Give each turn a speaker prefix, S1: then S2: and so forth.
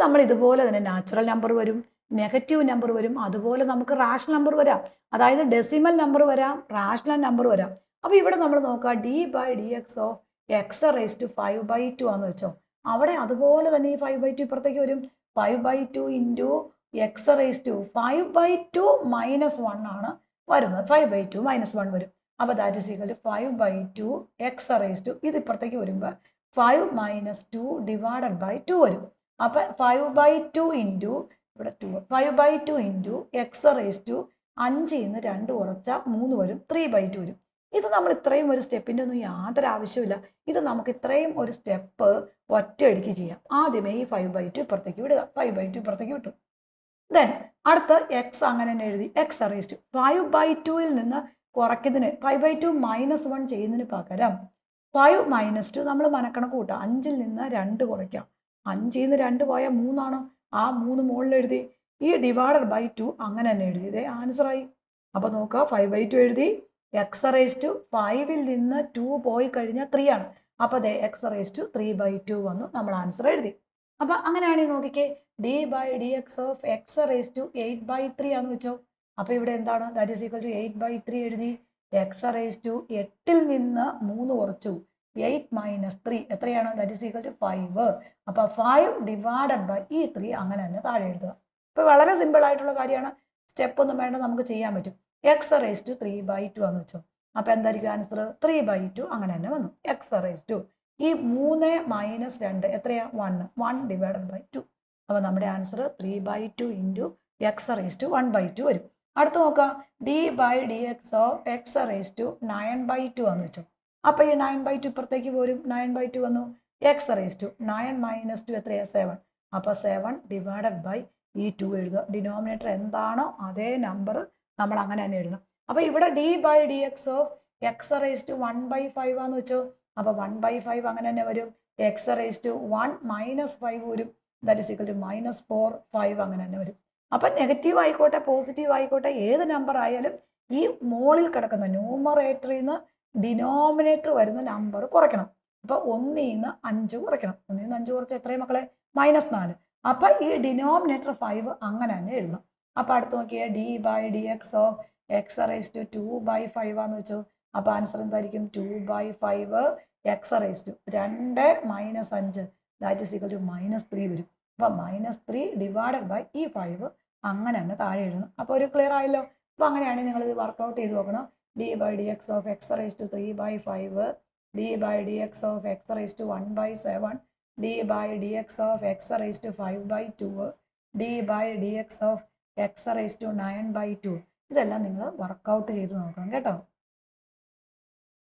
S1: നമ്മൾ ഇതുപോലെ തന്നെ നാച്ചുറൽ നമ്പർ വരും, നെഗറ്റീവ് നമ്പർ വരും, അതുപോലെ നമുക്ക് റാഷണൽ നമ്പർ വരാം. അതായത് ഡെസിമൽ നമ്പർ വരാം, റാഷണൽ നമ്പർ വരാം. അപ്പോൾ ഇവിടെ നമ്മൾ നോക്കുക d/dx ഓഫ് x⁵5/2 ആണെന്ന് വെച്ചോ. അവിടെ അതുപോലെ തന്നെ ഈ 5/2 ഇപ്പുറത്തേക്ക് വരും. 5/2 ഇൻറ്റു x⁵5/2 -1 ആണ് വരുന്നത്. 5/2 -1 വരും. അപ്പോൾ that is equal to 5/2 x⁵, ഇത് ഇപ്പുറത്തേക്ക് വരുമ്പോൾ 5 - 2 / 2 വരും. അപ്പം 5/2 ഇൻറ്റു ഇവിടെ 2, 5/2 ഇൻറ്റു x⁵, 5 ന്ന് 2 കുറച്ചാൽ 3 വരും, 3/2 വരും. ഇത് നമ്മൾ ഇത്രയും ഒരു സ്റ്റെപ്പിൻ്റെ ഒന്നും യാതൊരു ആവശ്യമില്ല. ഇത് നമുക്ക് ഇത്രയും ഒരു സ്റ്റെപ്പ് ഒറ്റയടിക്ക് ചെയ്യാം. ആദ്യമേ ഈ 5/2 ഇപ്പുറത്തേക്ക് വിടുക, 5/2 ഇപ്പുറത്തേക്ക് വിട്ടു. ദെൻ അടുത്ത എക്സ് അങ്ങനെ തന്നെ എഴുതി, x⁵. 5/2 നിന്ന് കുറയ്ക്കുന്നതിന് 5/2 -1 ചെയ്യുന്നതിന് പകരം 5 - 2 നമ്മൾ മനക്കണക്ക് കൂട്ടാം. 5 നിന്ന് 2 കുറയ്ക്കാം. 5 നിന്ന് 2 പോയാൽ 3 ആണ്. ആ 3 മുകളിൽ എഴുതി. ഈ /2 അങ്ങനെ തന്നെ എഴുതി. ഇതേ ആൻസറായി. അപ്പോൾ നോക്കുക, 5/2 എഴുതി. x⁵5 നിന്ന് 2 പോയി കഴിഞ്ഞാൽ 3 ആണ്. അപ്പോൾ അതേ x⁵3/2 വന്നു. നമ്മൾ ആൻസർ എഴുതി. അപ്പം അങ്ങനെയാണെങ്കിൽ നോക്കിക്കേ, d/dx ഓഫ് x⁵8/3 ആണെന്ന് വെച്ചോ. അപ്പോൾ ഇവിടെ എന്താണ്? ദാറ്റ് ഈസ് ഈക്വൽ ടു 8/3 എഴുതി. x⁵8 നിന്ന് 3 കുറച്ചു, 8 - 3 എത്രയാണ്? That is equal to 5. അപ്പോൾ 5/3 അങ്ങനെ തന്നെ താഴെ എഴുതുക. ഇപ്പോൾ വളരെ സിമ്പിൾ ആയിട്ടുള്ള കാര്യമാണ്. സ്റ്റെപ്പ് ഒന്നും വേണ്ട, നമുക്ക് ചെയ്യാൻ പറ്റും. x⁵3/2 ആണെന്ന് വെച്ചോ. അപ്പോൾ എന്തായിരിക്കും ആൻസർ? 3/2 അങ്ങനെ തന്നെ വന്നു. x⁵, ഈ 3 - 2 എത്രയാ? 1/2. അപ്പോൾ നമ്മുടെ ആൻസർ 3/2 ഇൻറ്റു x⁵1/2 വരും. അടുത്ത് നോക്കാം, d/dx ഓഫ് x⁵9/2 ആണെന്ന് വെച്ചോ. അപ്പോൾ ഈ 9/2 ഇപ്പുറത്തേക്ക് പോരും, 9/2 വന്നു. x⁵9 - 2 എത്രയാ? 7. അപ്പോൾ 7/2 എഴുതുക. ഡിനോമിനേറ്റർ എന്താണോ അതേ നമ്പർ നമ്മൾ അങ്ങനെ തന്നെ എഴുതണം. അപ്പോൾ ഇവിടെ d/dx ഓഫ് x⁵1/5 ആണെന്ന് വെച്ചോ. അപ്പോൾ 1/5 അങ്ങനെ തന്നെ വരും. x⁵1 - 5 വരും. ദാറ്റ് ഈസ് ഈക്വൽ ടു -4, 5 അങ്ങനെ തന്നെ വരും. അപ്പം നെഗറ്റീവ് ആയിക്കോട്ടെ പോസിറ്റീവ് ആയിക്കോട്ടെ ഏത് നമ്പർ ആയാലും ഈ മോളിൽ കിടക്കുന്ന ന്യൂമറേറ്ററിൽ നിന്ന് ഡിനോമിനേറ്റർ വരുന്ന നമ്പർ കുറയ്ക്കണം. അപ്പോൾ 1 നിന്ന് 5 കുറയ്ക്കണം. 1 നിന്ന് 5 കുറച്ച് എത്രയും മക്കളെ? -4. അപ്പം ഈ ഡിനോമിനേറ്റർ 5 അങ്ങനെ തന്നെ എഴുതണം. അപ്പോൾ അടുത്ത് നോക്കിയേ, d/dx ഓഫ് x⁵2/5 ആണെന്ന് വെച്ചോ. അപ്പോൾ ആൻസർ എന്തായിരിക്കും? 2/5 x⁵2 2 - 5 that is equal to -3 വരും. അപ്പോൾ -3 / ഈ 5 അങ്ങനെ തന്നെ താഴെ എഴുതണം. അപ്പോൾ ഒരു ക്ലിയർ ആയല്ലോ. അപ്പോൾ അങ്ങനെയാണെങ്കിൽ നിങ്ങളിത് വർക്കൗട്ട് ചെയ്ത് നോക്കണം. d/dx of x⁵3/5, d/dx of x⁵1/7, d/dx of x⁵5/2, d/dx of x⁵9/2. ഇതെല്ലാം നിങ്ങൾ വർക്കൗട്ട് ചെയ്ത് നോക്കണം കേട്ടോ.